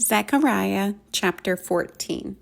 Zechariah chapter 14.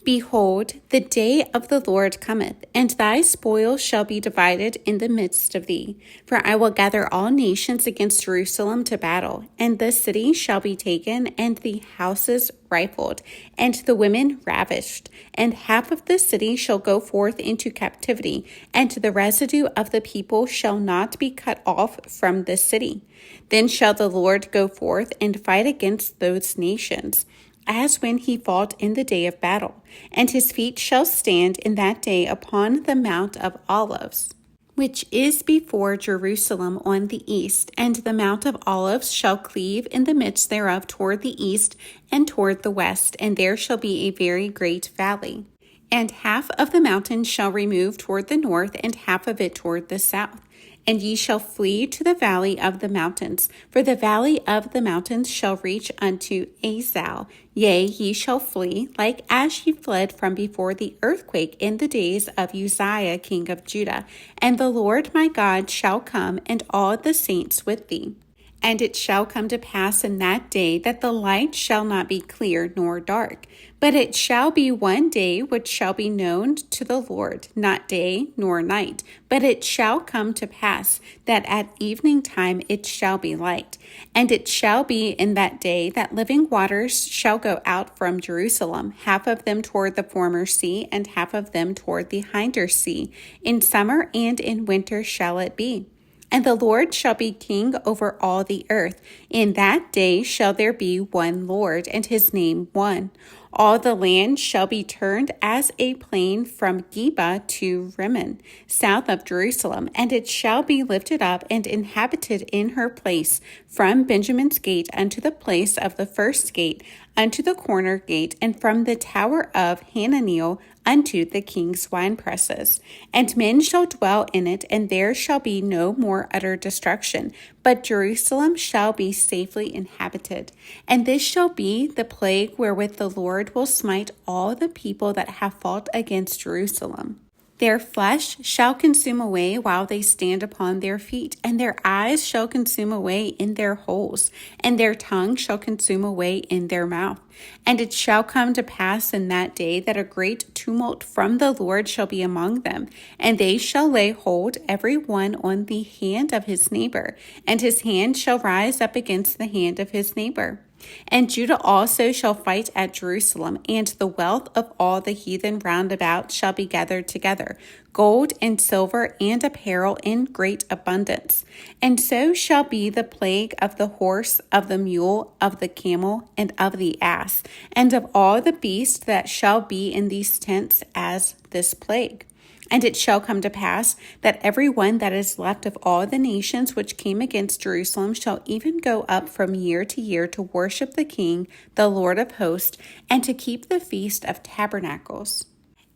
Behold, the day of the Lord cometh, and thy spoil shall be divided in the midst of thee. For I will gather all nations against Jerusalem to battle, and the city shall be taken, and the houses rifled, and the women ravished. And half of the city shall go forth into captivity, and the residue of the people shall not be cut off from the city. Then shall the Lord go forth and fight against those nations, as when he fought in the day of battle, and his feet shall stand in that day upon the Mount of Olives, which is before Jerusalem on the east, and the Mount of Olives shall cleave in the midst thereof toward the east and toward the west, and there shall be a very great valley. And half of the mountain shall remove toward the north, and half of it toward the south. And ye shall flee to the valley of the mountains, for the valley of the mountains shall reach unto Azal. Yea, ye shall flee, like as ye fled from before the earthquake in the days of Uzziah king of Judah. And the Lord my God shall come, and all the saints with thee. And it shall come to pass in that day that the light shall not be clear nor dark, but it shall be one day which shall be known to the Lord, not day nor night. But it shall come to pass that at evening time it shall be light. And it shall be in that day that living waters shall go out from Jerusalem, half of them toward the former sea, and half of them toward the hinder sea. In summer and in winter shall it be. And the Lord shall be king over all the earth. In that day shall there be one Lord, and his name one. All the land shall be turned as a plain from Geba to Rimmon, south of Jerusalem, and it shall be lifted up and inhabited in her place, from Benjamin's gate unto the place of the first gate, unto the corner gate, and from the tower of Hananiel unto the king's winepresses. And men shall dwell in it, and there shall be no more utter destruction, but Jerusalem shall be safely inhabited. And this shall be the plague wherewith the Lord will smite all the people that have fought against Jerusalem. Their flesh shall consume away while they stand upon their feet, and their eyes shall consume away in their holes, and their tongue shall consume away in their mouth. And it shall come to pass in that day that a great tumult from the Lord shall be among them, and they shall lay hold every one on the hand of his neighbor, and his hand shall rise up against the hand of his neighbor. And Judah also shall fight at Jerusalem, and the wealth of all the heathen round about shall be gathered together, gold and silver and apparel in great abundance. And so shall be the plague of the horse, of the mule, of the camel, and of the ass, and of all the beasts that shall be in these tents as this plague. And it shall come to pass that every one that is left of all the nations which came against Jerusalem shall even go up from year to year to worship the King, the Lord of hosts, and to keep the Feast of Tabernacles.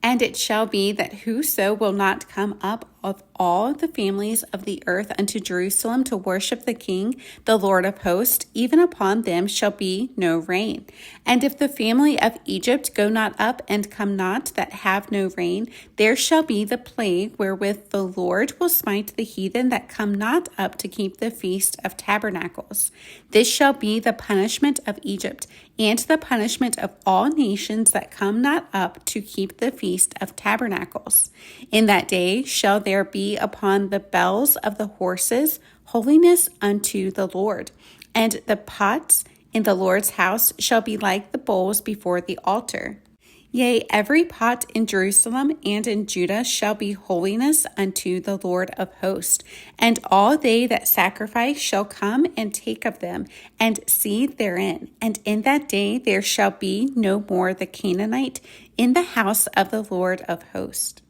And it shall be that whoso will not come up of all the families of the earth unto Jerusalem to worship the King, the Lord of hosts, even upon them shall be no rain. And if the family of Egypt go not up and come not that have no rain, there shall be the plague wherewith the Lord will smite the heathen that come not up to keep the Feast of Tabernacles. This shall be the punishment of Egypt, and the punishment of all nations that come not up to keep the Feast of Tabernacles. In that day shall there be upon the bells of the horses holiness unto the Lord, and the pots in the Lord's house shall be like the bowls before the altar. Yea, every pot in Jerusalem and in Judah shall be holiness unto the Lord of hosts. And all they that sacrifice shall come and take of them, and seed therein. And in that day there shall be no more the Canaanite in the house of the Lord of hosts.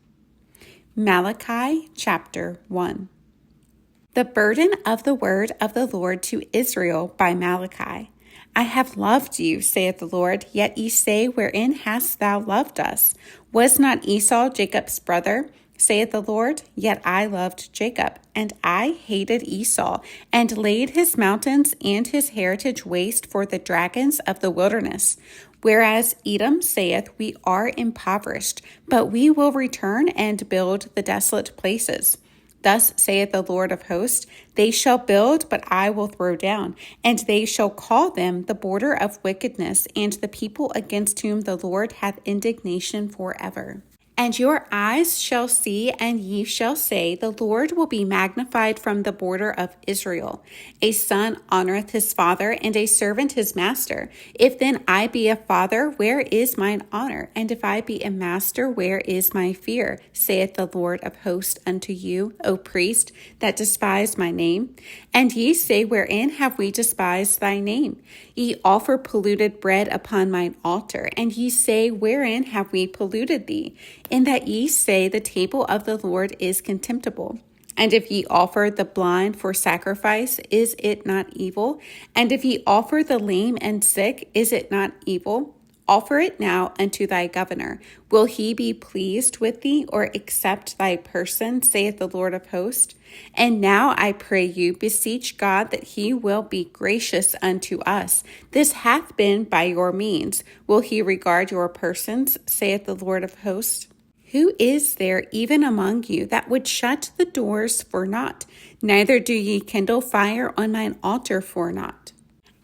Malachi chapter 1. The burden of the word of the Lord to Israel by Malachi. I have loved you, saith the Lord, yet ye say, wherein hast thou loved us? Was not Esau Jacob's brother? Saith the Lord, yet I loved Jacob, and I hated Esau, and laid his mountains and his heritage waste for the dragons of the wilderness. Whereas Edom saith, we are impoverished, but we will return and build the desolate places. Thus saith the Lord of hosts, they shall build, but I will throw down, and they shall call them the border of wickedness, and the people against whom the Lord hath indignation forever. And your eyes shall see, and ye shall say, the Lord will be magnified from the border of Israel. A son honoreth his father, and a servant his master. If then I be a father, where is mine honor? And if I be a master, where is my fear? Saith the Lord of hosts unto you, O priest, that despise my name. And ye say, wherein have we despised thy name? Ye offer polluted bread upon mine altar, and ye say, wherein have we polluted thee? In that ye say, the table of the Lord is contemptible. And if ye offer the blind for sacrifice, is it not evil? And if ye offer the lame and sick, is it not evil? Offer it now unto thy governor. Will he be pleased with thee, or accept thy person, saith the Lord of hosts? And now I pray you, beseech God that he will be gracious unto us. This hath been by your means. Will he regard your persons, saith the Lord of hosts? Who is there even among you that would shut the doors for naught? Neither do ye kindle fire on mine altar for naught.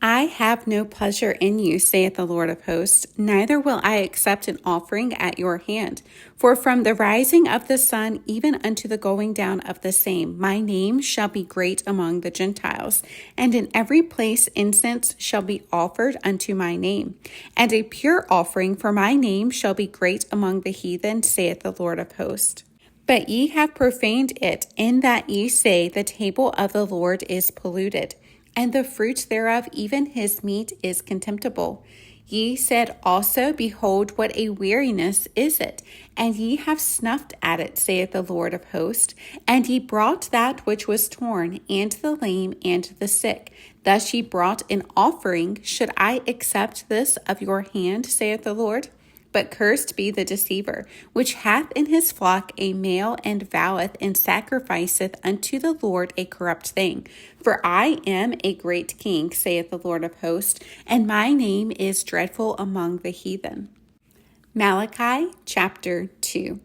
I have no pleasure in you, saith the Lord of hosts, neither will I accept an offering at your hand. For from the rising of the sun even unto the going down of the same, my name shall be great among the Gentiles, and in every place incense shall be offered unto my name. And a pure offering for my name shall be great among the heathen, saith the Lord of hosts. But ye have profaned it, in that ye say, the table of the Lord is polluted, and the fruit thereof, even his meat, is contemptible. Ye said also, behold, what a weariness is it! And ye have snuffed at it, saith the Lord of hosts. And ye brought that which was torn, and the lame, and the sick. Thus ye brought an offering. Should I accept this of your hand, saith the Lord? But cursed be the deceiver, which hath in his flock a male, and voweth and sacrificeth unto the Lord a corrupt thing. For I am a great king, saith the Lord of hosts, and my name is dreadful among the heathen. Malachi chapter 2.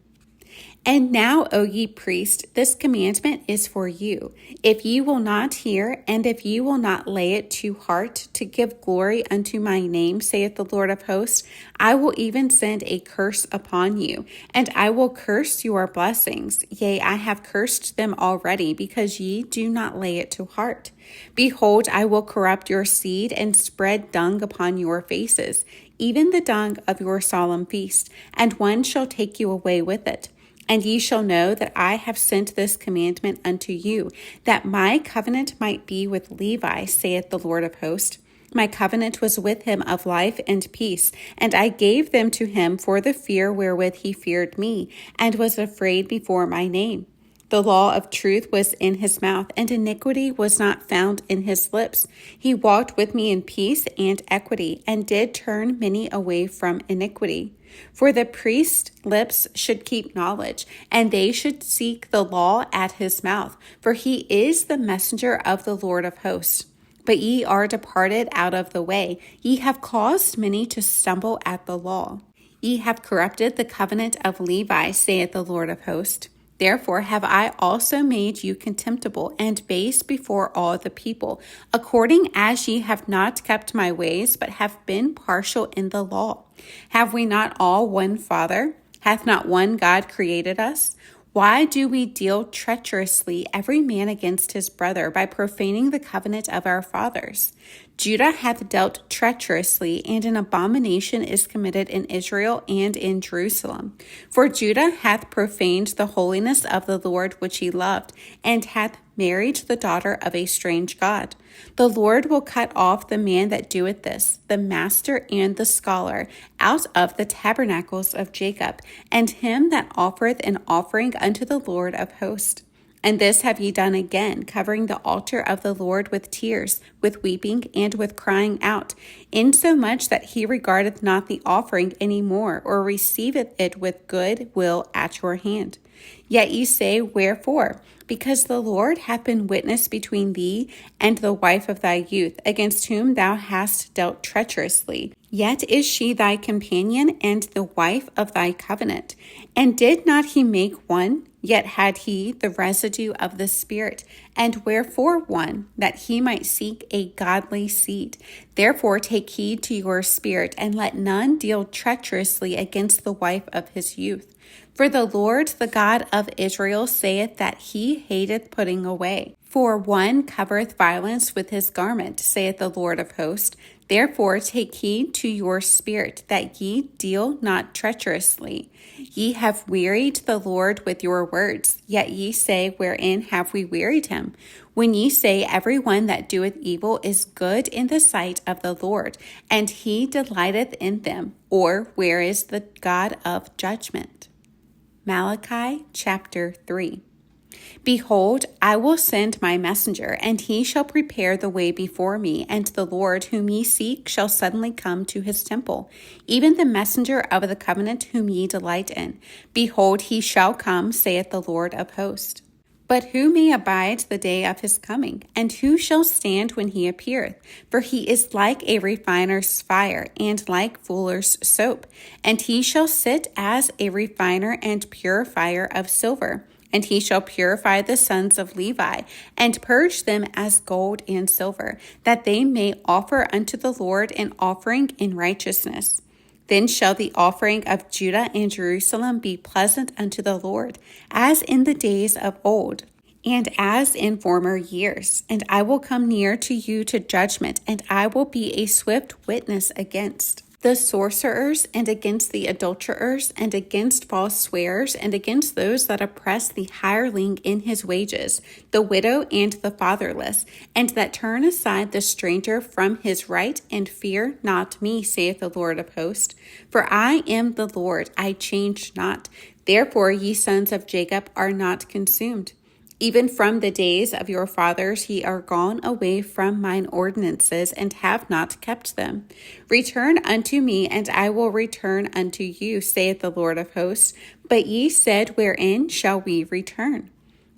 And now, O ye priests, this commandment is for you. If ye will not hear, and if ye will not lay it to heart to give glory unto my name, saith the Lord of hosts, I will even send a curse upon you, and I will curse your blessings. Yea, I have cursed them already, because ye do not lay it to heart. Behold, I will corrupt your seed and spread dung upon your faces, even the dung of your solemn feast, and one shall take you away with it. And ye shall know that I have sent this commandment unto you, that my covenant might be with Levi, saith the Lord of hosts. My covenant was with him of life and peace, and I gave them to him for the fear wherewith he feared me, and was afraid before my name. The law of truth was in his mouth, and iniquity was not found in his lips. He walked with me in peace and equity, and did turn many away from iniquity. For the priest's lips should keep knowledge, and they should seek the law at his mouth, for he is the messenger of the Lord of hosts. But ye are departed out of the way. Ye have caused many to stumble at the law. Ye have corrupted the covenant of Levi, saith the Lord of hosts. Therefore have I also made you contemptible and base before all the people, according as ye have not kept my ways, but have been partial in the law. Have we not all one Father? Hath not one God created us? Why do we deal treacherously every man against his brother by profaning the covenant of our fathers? Judah hath dealt treacherously, and an abomination is committed in Israel and in Jerusalem. For Judah hath profaned the holiness of the Lord which he loved, and hath married the daughter of a strange god. The Lord will cut off the man that doeth this, the master and the scholar, out of the tabernacles of Jacob, and him that offereth an offering unto the Lord of hosts. And this have ye done again, covering the altar of the Lord with tears, with weeping, and with crying out, insomuch that he regardeth not the offering any more, or receiveth it with good will at your hand. Yet ye say, Wherefore? Because the Lord hath been witness between thee and the wife of thy youth, against whom thou hast dealt treacherously. Yet is she thy companion and the wife of thy covenant. And did not he make one? Yet had he the residue of the Spirit. And wherefore one? That he might seek a godly seed. Therefore take heed to your spirit, and let none deal treacherously against the wife of his youth. For the Lord, the God of Israel, saith that he hateth putting away. For one covereth violence with his garment, saith the Lord of hosts. Therefore take heed to your spirit, that ye deal not treacherously. Ye have wearied the Lord with your words. Yet ye say, Wherein have we wearied him? When ye say, Every one that doeth evil is good in the sight of the Lord, and he delighteth in them. Or where is the God of judgment? Malachi chapter 3. Behold, I will send my messenger, and he shall prepare the way before me, and the Lord whom ye seek shall suddenly come to his temple, even the messenger of the covenant whom ye delight in. Behold, he shall come, saith the Lord of hosts. But who may abide the day of his coming? And who shall stand when he appeareth? For he is like a refiner's fire, and like fuller's soap. And he shall sit as a refiner and purifier of silver. And he shall purify the sons of Levi, and purge them as gold and silver, that they may offer unto the Lord an offering in righteousness. Then shall the offering of Judah and Jerusalem be pleasant unto the Lord, as in the days of old, and as in former years. And I will come near to you to judgment, and I will be a swift witness against the sorcerers, and against the adulterers, and against false swearers, and against those that oppress the hireling in his wages, the widow and the fatherless, and that turn aside the stranger from his right, and fear not me, saith the Lord of hosts. For I am the Lord, I change not. Therefore ye sons of Jacob are not consumed. Even from the days of your fathers ye are gone away from mine ordinances, and have not kept them. Return unto me, and I will return unto you, saith the Lord of hosts. But ye said, Wherein shall we return?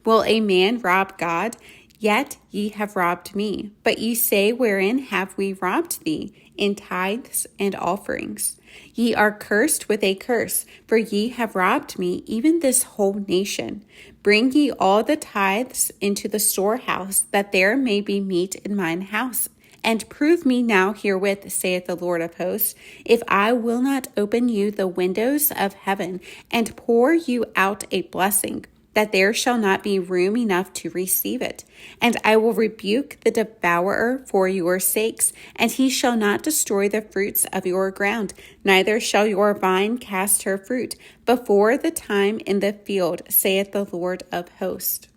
Will a man rob God? Yet ye have robbed me. But ye say, Wherein have we robbed thee? In tithes and offerings. Ye are cursed with a curse, for ye have robbed me, even this whole nation. Bring ye all the tithes into the storehouse, that there may be meat in mine house. And prove me now herewith, saith the Lord of hosts, if I will not open you the windows of heaven, and pour you out a blessing, that there shall not be room enough to receive it. And I will rebuke the devourer for your sakes, and he shall not destroy the fruits of your ground, neither shall your vine cast her fruit before the time in the field, saith the Lord of hosts.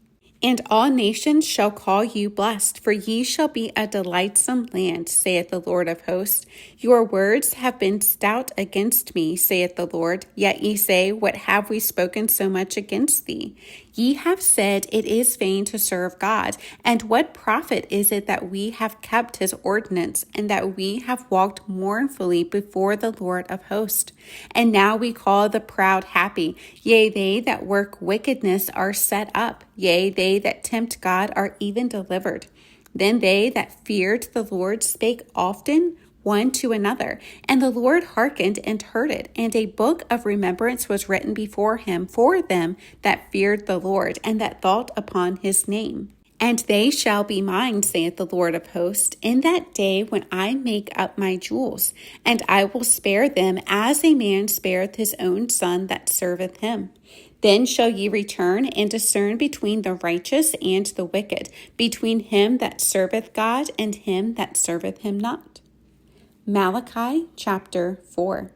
And all nations shall call you blessed, for ye shall be a delightsome land, saith the Lord of hosts. Your words have been stout against me, saith the Lord. Yet ye say, What have we spoken so much against thee? Ye have said, It is vain to serve God. And what profit is it that we have kept his ordinance, and that we have walked mournfully before the Lord of hosts? And now we call the proud happy. Yea, they that work wickedness are set up. Yea, they that tempt God are even delivered. Then they that feared the Lord spake often one to another, and the Lord hearkened and heard it, and a book of remembrance was written before him for them that feared the Lord, and that thought upon his name. And they shall be mine, saith the Lord of hosts, in that day when I make up my jewels, and I will spare them as a man spareth his own son that serveth him. Then shall ye return and discern between the righteous and the wicked, between him that serveth God and him that serveth him not. Malachi chapter 4.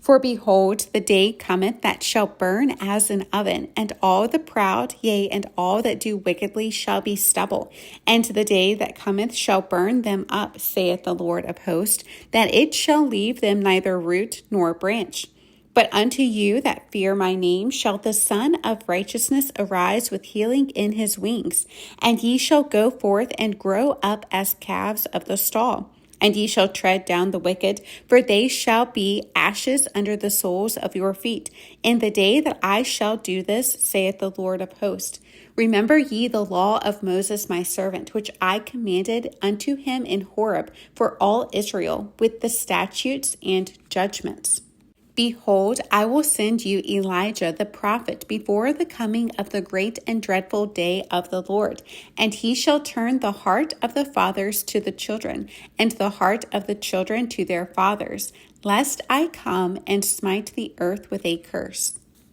For behold, the day cometh that shall burn as an oven, and all the proud, yea, and all that do wickedly shall be stubble. And the day that cometh shall burn them up, saith the Lord of hosts, that it shall leave them neither root nor branch. But unto you that fear my name shall the Son of Righteousness arise with healing in his wings, and ye shall go forth and grow up as calves of the stall. And ye shall tread down the wicked, for they shall be ashes under the soles of your feet. In the day that I shall do this, saith the Lord of hosts. Remember ye the law of Moses my servant, which I commanded unto him in Horeb for all Israel, with the statutes and judgments. Behold, I will send you Elijah the prophet before the coming of the great and dreadful day of the Lord. And he shall turn the heart of the fathers to the children, and the heart of the children to their fathers, lest I come and smite the earth with a curse.